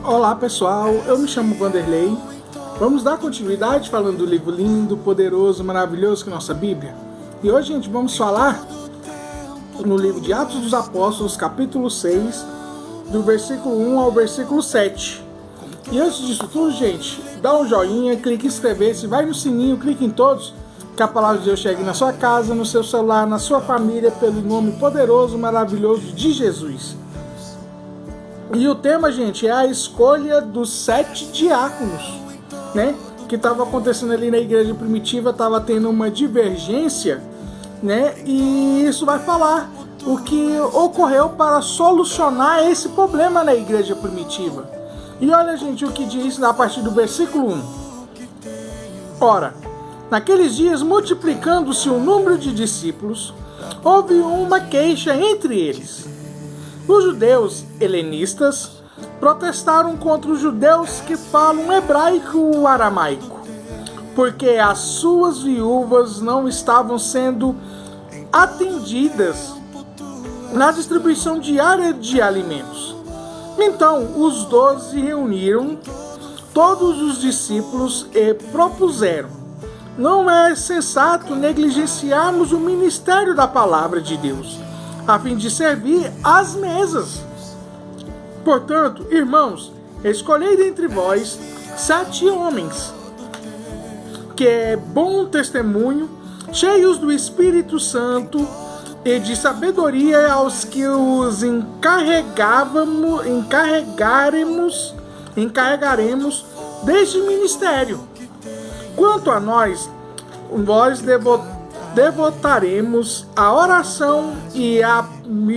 Olá pessoal, eu me chamo Vanderlei. Vamos dar continuidade falando do livro lindo, poderoso, maravilhoso que é a nossa Bíblia. E hoje, gente, vamos falar no livro de Atos dos Apóstolos, capítulo 6, do versículo 1 ao versículo 7. E antes disso tudo, gente, dá um joinha, clique em inscrever-se, vai no sininho, clique em todos, que a palavra de Deus chegue na sua casa, no seu celular, na sua família, pelo nome poderoso, maravilhoso de Jesus. E o tema, gente, é a escolha dos 7 diáconos, né? Que estava acontecendo ali na igreja primitiva, estava tendo uma divergência, né? E isso vai falar o que ocorreu para solucionar esse problema na igreja primitiva. E olha, gente, o que diz a partir do versículo 1. Ora, naqueles dias, multiplicando-se o número de discípulos, houve uma queixa entre eles. Os judeus helenistas protestaram contra os judeus que falam hebraico ou aramaico, porque as suas viúvas não estavam sendo atendidas na distribuição diária de alimentos. Então os 12 reuniram todos os discípulos e propuseram: não é sensato negligenciarmos o ministério da palavra de Deus, a fim de servir às mesas. Portanto, irmãos, escolhei dentre vós 7 homens, que é bom testemunho, cheios do Espírito Santo e de sabedoria, aos que os encarregaremos deste ministério. Quanto a nós devotaremos a oração e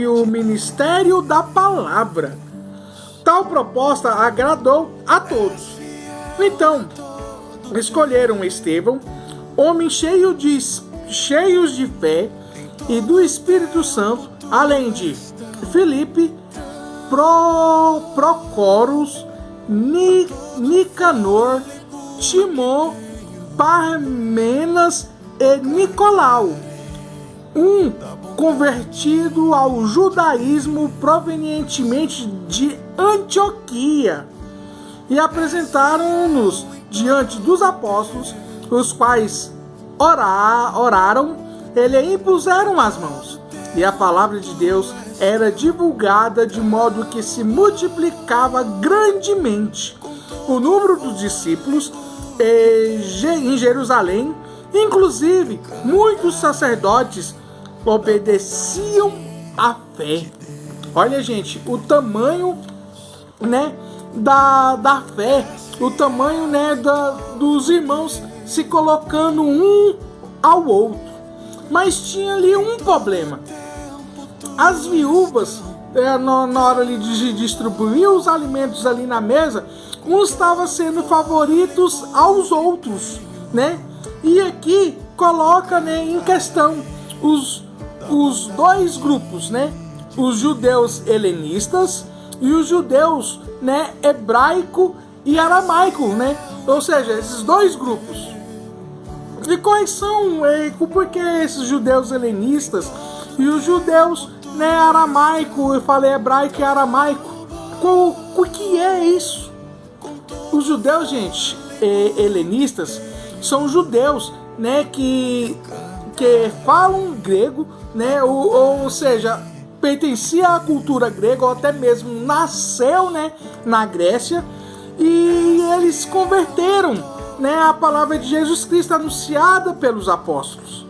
o ministério da palavra. Tal proposta agradou a todos. Então, escolheram Estevão, homem cheios de fé e do Espírito Santo, além de Filipe, Procoros, Nicanor, Timon, Parmenas e Nicolau, um convertido ao judaísmo provenientemente de Antioquia, e apresentaram-nos diante dos apóstolos, os quais oraram e lhe impuseram as mãos, e a palavra de Deus era divulgada de modo que se multiplicava grandemente o número dos discípulos em Jerusalém. Inclusive, muitos sacerdotes obedeciam à fé. Olha, gente, o tamanho, né, da fé, o tamanho, né, dos irmãos se colocando um ao outro. Mas tinha ali um problema. As viúvas, na hora ali de distribuir os alimentos ali na mesa, uns estavam sendo favoritos aos outros, né? E aqui coloca, né, em questão os dois grupos, né? Os judeus helenistas e os judeus, né, hebraico e aramaico, né? Ou seja, esses dois grupos. E quais são, por que esses judeus helenistas e os judeus, né, aramaico? Eu falei hebraico e aramaico. O que é isso? Os judeus, gente, helenistas são judeus, né, que falam grego, né, ou seja, pertencia à cultura grega, ou até mesmo nasceu, né, na Grécia, e eles converteram, né, a palavra de Jesus Cristo anunciada pelos apóstolos.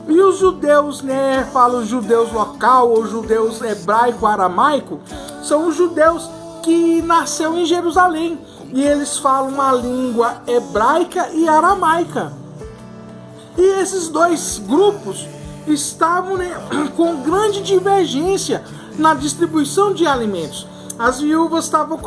E os judeus, né, falam judeus local ou judeus hebraico, aramaico, são os judeus que nasceu em Jerusalém, e eles falam a língua hebraica e aramaica. E esses dois grupos estavam, né, com grande divergência na distribuição de alimentos. As viúvas estavam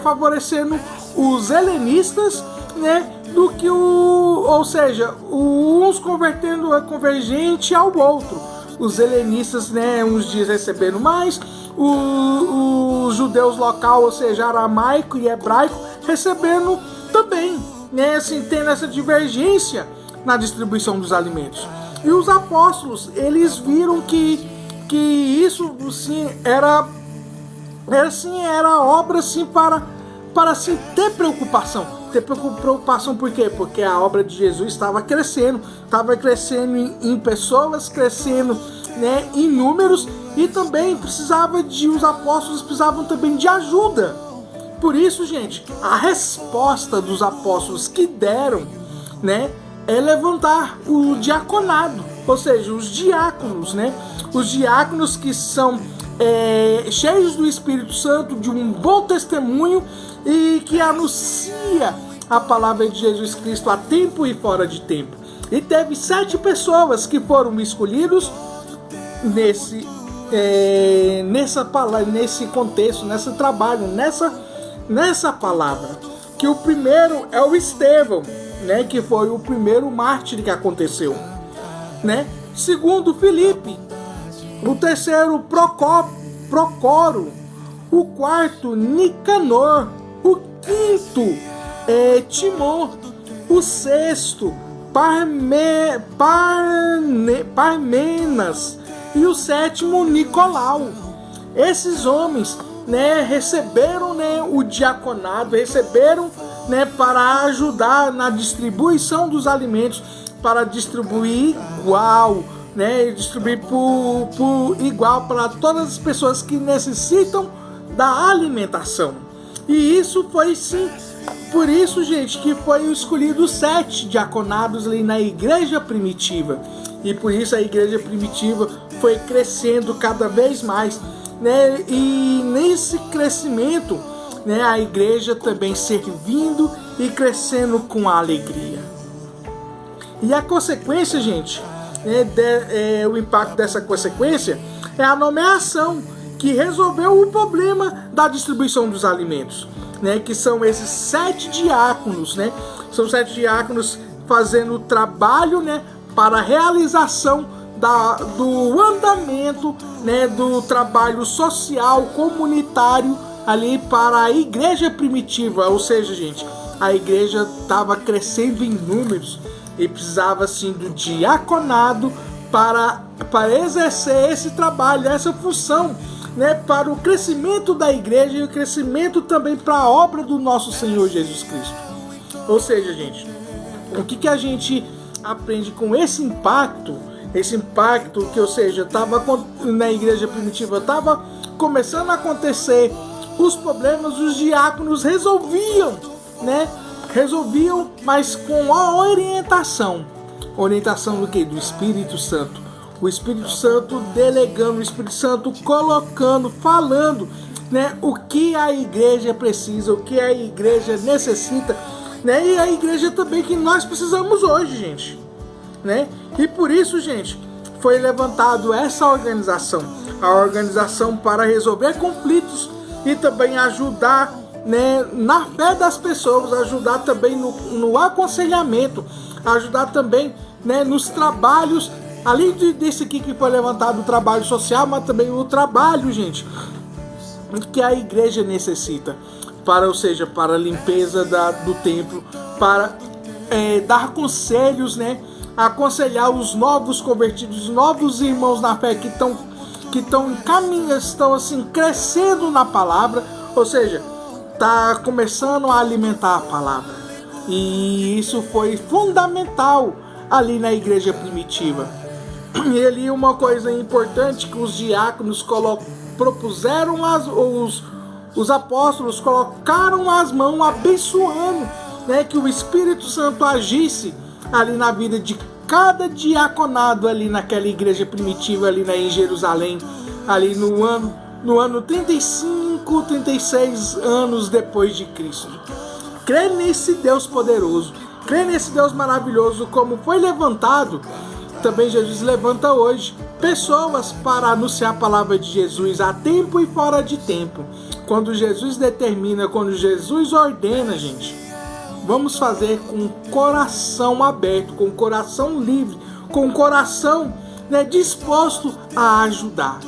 favorecendo os helenistas, né, do que ou seja, uns convergente ao outro. Os helenistas, né, uns dias recebendo mais, os judeus local, ou seja, aramaico e hebraico, recebendo também, né, assim, tendo essa divergência na distribuição dos alimentos. E os apóstolos, eles viram que isso, sim, era Era obra assim para assim, ter preocupação. Ter preocupação por quê? Porque a obra de Jesus estava crescendo em pessoas, crescendo, né, em números, e também os apóstolos precisavam também de ajuda. Por isso, gente, a resposta dos apóstolos que deram, né, é levantar o diaconado, ou seja, os diáconos, né? Os diáconos que são cheios do Espírito Santo, de um bom testemunho e que anuncia a palavra de Jesus Cristo a tempo e fora de tempo. E teve 7 pessoas que foram escolhidos nesse contexto, nesse trabalho, nessa palavra. Que o primeiro é o Estevão, né, que foi o primeiro mártir que aconteceu, né? Segundo, Filipe. O terceiro, Procoro. O quarto, Nicanor. O quinto, Timon. O sexto, Parmenas. E o sétimo, Nicolau. Esses homens, né, receberam, né, o diaconado, receberam, né, para ajudar na distribuição dos alimentos, para distribuir igual, né, distribuir por igual para todas as pessoas que necessitam da alimentação. E isso foi sim, por isso, gente, que foi escolhido 7 diaconados ali na igreja primitiva. E por isso a igreja primitiva foi crescendo cada vez mais, né? E nesse crescimento, né, a igreja também servindo e crescendo com alegria. E a consequência, gente, o impacto dessa consequência é a nomeação que resolveu o problema da distribuição dos alimentos, né? Que são esses 7 diáconos, né? São 7 diáconos fazendo o trabalho, né, para a realização do andamento, né, do trabalho social, comunitário ali para a igreja primitiva. Ou seja, gente, a igreja estava crescendo em números e precisava assim do diaconado para exercer esse trabalho, essa função, né, para o crescimento da igreja e o crescimento também para a obra do nosso Senhor Jesus Cristo. Ou seja, gente, o que a gente aprende com esse impacto que, ou seja, estava na igreja primitiva, estava começando a acontecer os problemas, os diáconos resolviam, né? Resolviam, mas com a orientação do quê? Do Espírito Santo. O Espírito Santo delegando, o Espírito Santo colocando, falando, né, o que a igreja precisa, o que a igreja necessita, né? E a igreja também que nós precisamos hoje, gente, né? E por isso, gente, foi levantado essa organização, a organização para resolver conflitos e também ajudar, né, na fé das pessoas, ajudar também no aconselhamento, ajudar também, né, nos trabalhos, além desse aqui que foi levantado, o trabalho social, mas também o trabalho, gente, que a igreja necessita, ou seja, para a limpeza do templo, para dar conselhos, né, aconselhar os novos convertidos, os novos irmãos na fé que estão caminhando, estão assim crescendo na palavra, ou seja, está começando a alimentar a palavra. E isso foi fundamental ali na igreja primitiva. E ali uma coisa importante que os diáconos propuseram, os apóstolos colocaram as mãos abençoando, né, que o Espírito Santo agisse ali na vida de cada diaconado ali naquela igreja primitiva ali em Jerusalém, ali no ano 35, 36 anos depois de Cristo. Crê nesse Deus poderoso, crê nesse Deus maravilhoso, como foi levantado, também Jesus levanta hoje pessoas para anunciar a palavra de Jesus a tempo e fora de tempo. Quando Jesus determina, quando Jesus ordena, gente, vamos fazer com o coração aberto, com o coração livre, com o coração, né, disposto a ajudar.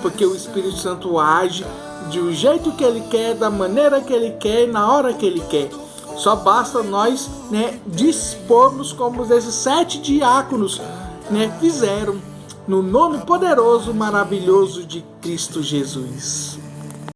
Porque o Espírito Santo age do jeito que Ele quer, da maneira que Ele quer, na hora que Ele quer. Só basta nós, né, dispormos como esses 7 diáconos, né, fizeram, no nome poderoso, maravilhoso de Cristo Jesus.